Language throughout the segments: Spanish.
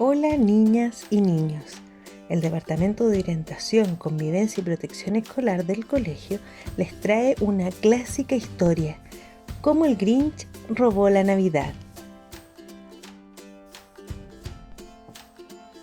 Hola niñas y niños. El Departamento de Orientación, Convivencia y Protección Escolar del colegio les trae una clásica historia, cómo el Grinch robó la Navidad.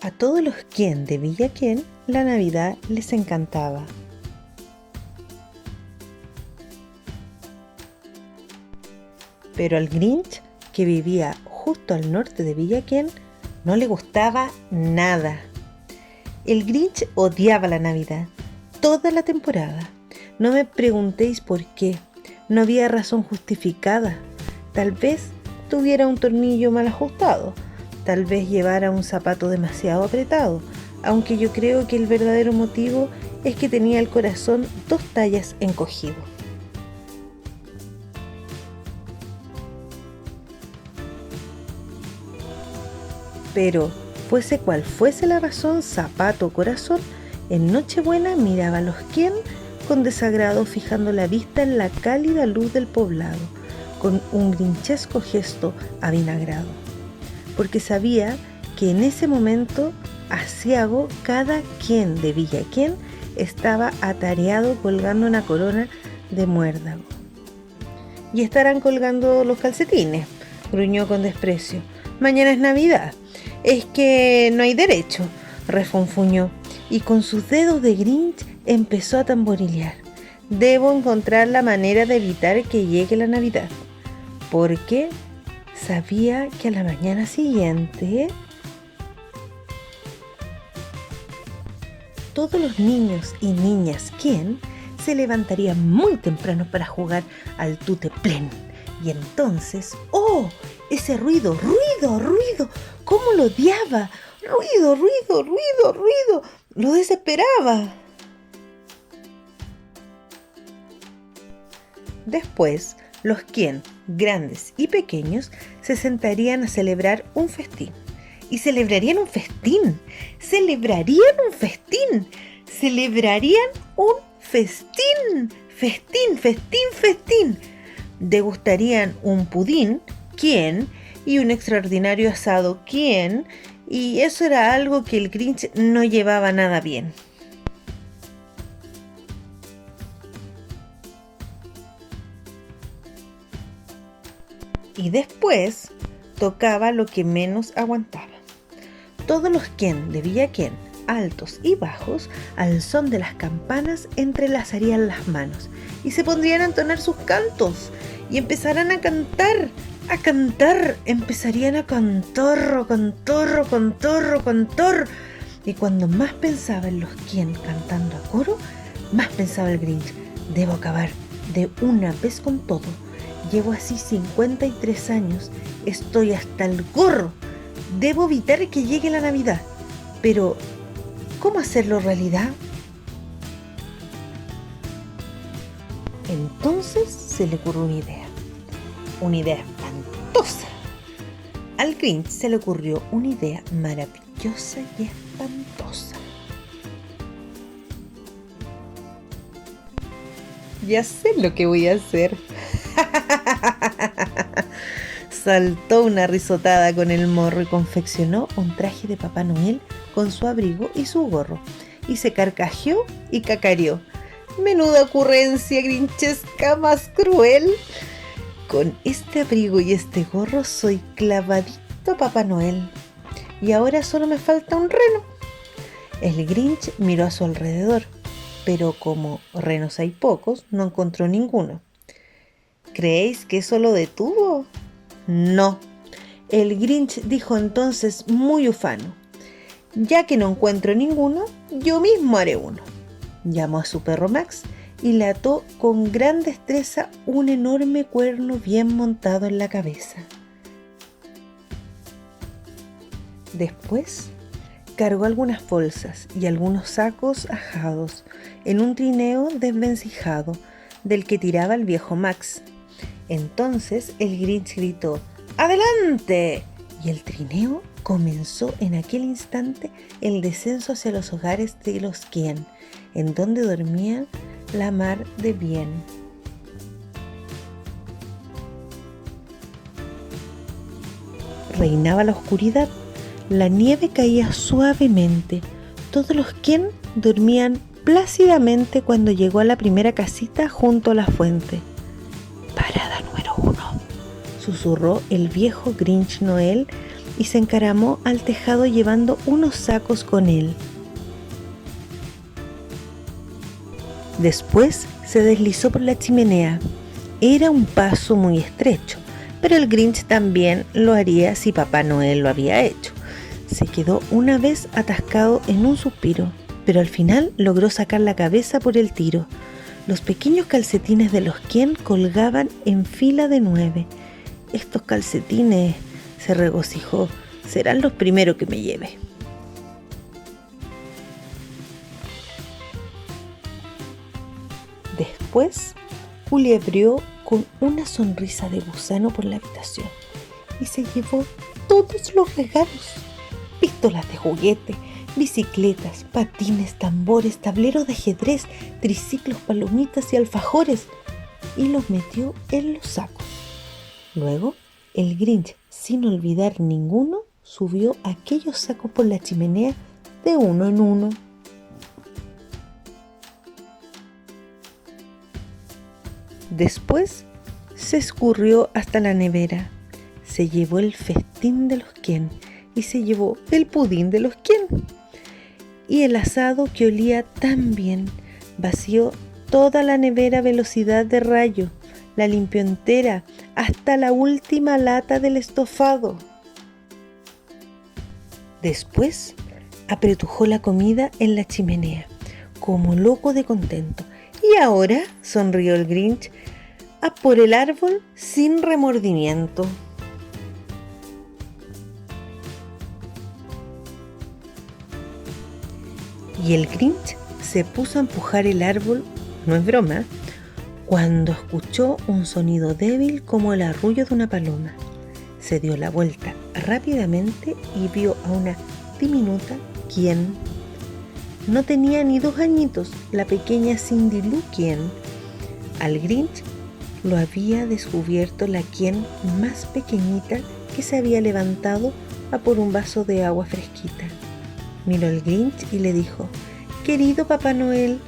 A todos los Ken de Villa Ken, la Navidad les encantaba. Pero al Grinch, que vivía justo al norte de Villa Ken, no le gustaba nada. El Grinch odiaba la Navidad, toda la temporada. No me preguntéis por qué, no había razón justificada. Tal vez tuviera un tornillo mal ajustado, tal vez llevara un zapato demasiado apretado, aunque yo creo que el verdadero motivo es que tenía el corazón 2 tallas encogido. Pero, fuese cual fuese la razón, zapato o corazón, en Nochebuena miraba a los Ken con desagrado, fijando la vista en la cálida luz del poblado, con un grinchesco gesto avinagrado, porque sabía que en ese momento, aciago, cada Ken de Villa Ken estaba atareado colgando una corona de muérdago. Y estarán colgando los calcetines, gruñó con desprecio. Mañana es Navidad. Es que no hay derecho, refunfuñó, y con sus dedos de Grinch empezó a tamborilear. Debo encontrar la manera de evitar que llegue la Navidad, porque sabía que a la mañana siguiente todos los niños y niñas Ken se levantarían muy temprano para jugar al tuteplén. Y entonces, ¡oh! Ese ruido, ¡cómo lo odiaba! Ruido, lo desesperaba. Después, los Ken, grandes y pequeños, se sentarían a celebrar un festín. Y celebrarían un festín. Festín. Degustarían un pudín, Ken, y un extraordinario asado, Ken, y eso era algo que el Grinch no llevaba nada bien. Y después tocaba lo que menos aguantaba. Todos los Ken de Villa Ken, altos y bajos, al son de las campanas entrelazarían las manos y se pondrían a entonar sus cantos y empezarán a cantar, empezarían a cantorro. Y cuando más pensaba en los Ken cantando a coro, más pensaba el Grinch: debo acabar de una vez con todo. Llevo así 53 años, estoy hasta el gorro. Debo evitar que llegue la Navidad. Pero, ¿cómo hacerlo realidad? Entonces se le ocurrió una idea espantosa. Al Grinch se le ocurrió una idea maravillosa y espantosa. Ya sé lo que voy a hacer. Saltó una risotada con el morro y confeccionó un traje de Papá Noel con su abrigo y su gorro, y se carcajeó y cacareó. Menuda ocurrencia grinchesca más cruel. Con este abrigo y este gorro soy clavadito a Papá Noel. Y ahora solo me falta un reno. El Grinch miró a su alrededor, pero como renos hay pocos, no encontró ninguno. ¿Creéis que eso lo detuvo? No. El Grinch dijo entonces muy ufano: ya que no encuentro ninguno, yo mismo haré uno. Llamó a su perro Max y le ató con gran destreza un enorme cuerno bien montado en la cabeza. Después cargó algunas bolsas y algunos sacos ajados en un trineo desvencijado del que tiraba el viejo Max. Entonces el Grinch gritó: ¡adelante! Y el trineo comenzó en aquel instante el descenso hacia los hogares de los Ken, en donde dormían la mar de bien. Reinaba la oscuridad. La nieve caía suavemente. Todos los Ken dormían plácidamente cuando llegó a la primera casita junto a la fuente. «Parada número 1», susurró el viejo Grinch Noel y se encaramó al tejado llevando unos sacos con él. Después se deslizó por la chimenea. Era un paso muy estrecho, pero el Grinch también lo haría si Papá Noel lo había hecho. Se quedó una vez atascado en un suspiro, pero al final logró sacar la cabeza por el tiro. Los pequeños calcetines de los Ken colgaban en fila de 9. «Estos calcetines», se regocijó, «serán los primeros que me lleve». Después, culebrió con una sonrisa de gusano por la habitación y se llevó todos los regalos: pistolas de juguete, bicicletas, patines, tambores, tableros de ajedrez, triciclos, palomitas y alfajores, y los metió en los sacos. Luego, el Grinch, sin olvidar ninguno, subió aquellos sacos por la chimenea de uno en uno. Después se escurrió hasta la nevera, se llevó el festín de los Ken y se llevó el pudín de los Ken y el asado que olía tan bien. Vació toda la nevera a velocidad de rayo, la limpió entera hasta la última lata del estofado. Después apretujó la comida en la chimenea, como loco de contento. Y ahora, sonrió el Grinch, a por el árbol sin remordimiento. Y el Grinch se puso a empujar el árbol, no es broma, cuando escuchó un sonido débil como el arrullo de una paloma. Se dio la vuelta rápidamente y vio a una diminuta Ken. No tenía ni 2 añitos, la pequeña Cindy Lou Ken. Al Grinch lo había descubierto la Ken más pequeñita que se había levantado a por un vaso de agua fresquita. Miró al Grinch y le dijo: «Querido Papá Noel,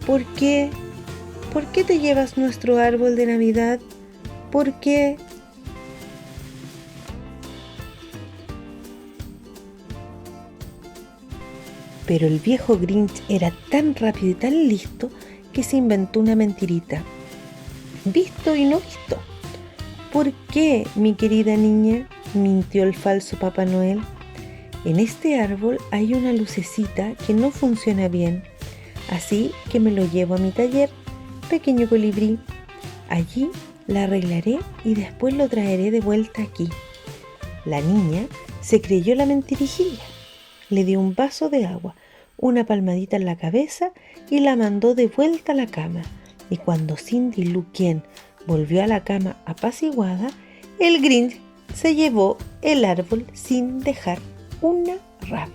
¿por qué te llevas nuestro árbol de Navidad? ¿Por qué?» Pero el viejo Grinch era tan rápido y tan listo que se inventó una mentirita. Visto y no visto. «¿Por qué, mi querida niña?», mintió el falso Papá Noel. «En este árbol hay una lucecita que no funciona bien, así que me lo llevo a mi taller, pequeño colibrí. Allí la arreglaré y después lo traeré de vuelta aquí». La niña se creyó la mentirijilla. Le dio un vaso de agua, una palmadita en la cabeza y la mandó de vuelta a la cama. Y cuando Cindy Lou Ken volvió a la cama apaciguada, el Grinch se llevó el árbol sin dejar una rama.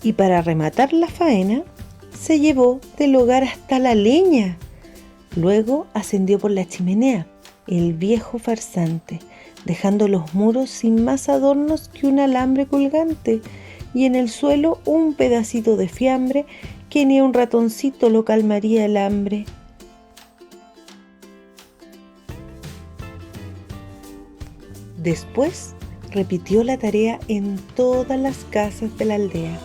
Y para rematar la faena, se llevó del hogar hasta la leña. Luego ascendió por la chimenea, el viejo farsante, dejando los muros sin más adornos que un alambre colgante y en el suelo un pedacito de fiambre que ni un ratoncito lo calmaría el hambre. Después repitió la tarea en todas las casas de la aldea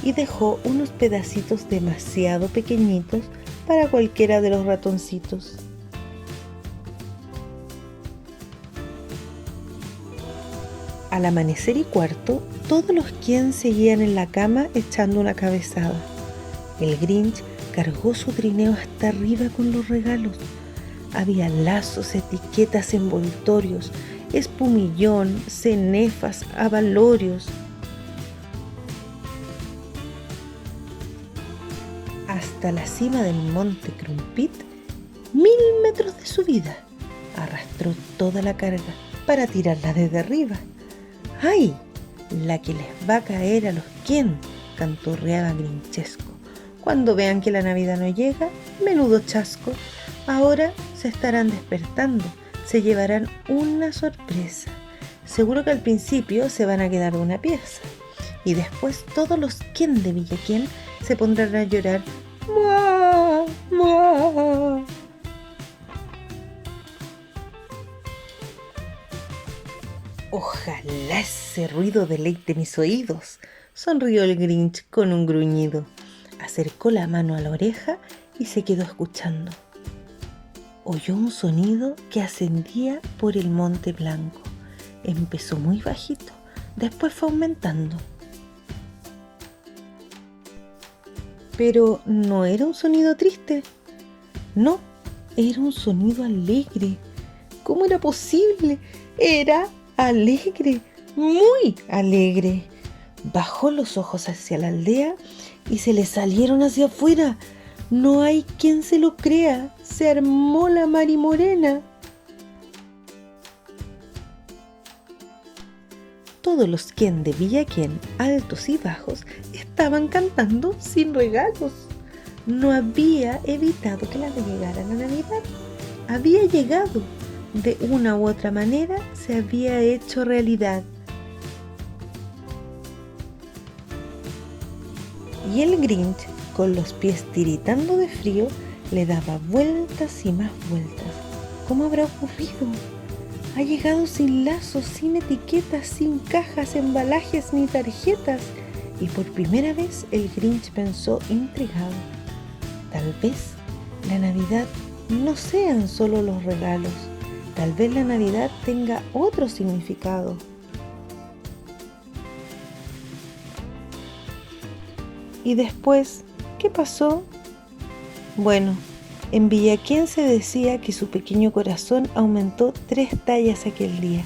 y dejó unos pedacitos demasiado pequeñitos para cualquiera de los ratoncitos. Al amanecer y cuarto, todos los Ken seguían en la cama echando una cabezada. El Grinch cargó su trineo hasta arriba con los regalos. Había lazos, etiquetas, envoltorios, espumillón, cenefas, abalorios. Hasta la cima del monte Crumpit, 1000 metros de subida, arrastró toda la carga para tirarla desde arriba. ¡Ay! La que les va a caer a los Ken, canturreaba Grinchesco. Cuando vean que la Navidad no llega, menudo chasco. Ahora se estarán despertando, se llevarán una sorpresa. Seguro que al principio se van a quedar de una pieza. Y después todos los Ken de Villa Ken se pondrán a llorar. ¡Mua! ¡Mua! Ojalá ese ruido deleite mis oídos, sonrió el Grinch con un gruñido. Acercó la mano a la oreja y se quedó escuchando. Oyó un sonido que ascendía por el monte blanco. Empezó muy bajito, después fue aumentando. Pero no era un sonido triste. No, era un sonido alegre. ¿Cómo era posible? Era alegre, muy alegre. Bajó los ojos hacia la aldea y se le salieron hacia afuera. No hay quien se lo crea. Se armó la marimorena. Todos los Ken de Villa Ken, altos y bajos, estaban cantando sin regalos. No había evitado que les llegara la Navidad. Había llegado. De una u otra manera se había hecho realidad. Y el Grinch, con los pies tiritando de frío, le daba vueltas y más vueltas. ¿Cómo habrá ocurrido? Ha llegado sin lazos, sin etiquetas, sin cajas, embalajes ni tarjetas. Y por primera vez el Grinch pensó intrigado. Tal vez la Navidad no sean solo los regalos. Tal vez la Navidad tenga otro significado. Y después, ¿qué pasó? Bueno, en Villa Ken se decía que su pequeño corazón aumentó 3 tallas aquel día.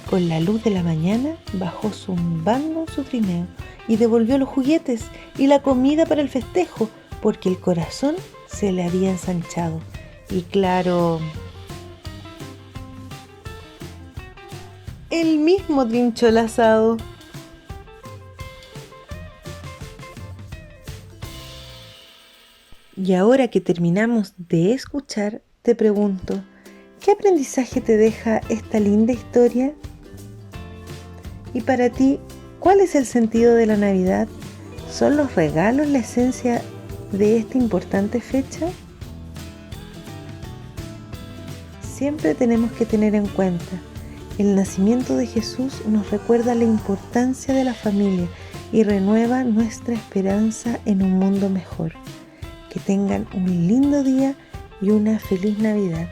Con la luz de la mañana bajó zumbando su trineo y devolvió los juguetes y la comida para el festejo, porque el corazón se le había ensanchado. Y claro, él mismo trinchó el asado. Y ahora que terminamos de escuchar, te pregunto, ¿qué aprendizaje te deja esta linda historia? Y para ti, ¿cuál es el sentido de la Navidad? ¿Son los regalos la esencia de esta importante fecha? Siempre tenemos que tener en cuenta, el nacimiento de Jesús nos recuerda la importancia de la familia y renueva nuestra esperanza en un mundo mejor. Que tengan un lindo día y una feliz Navidad.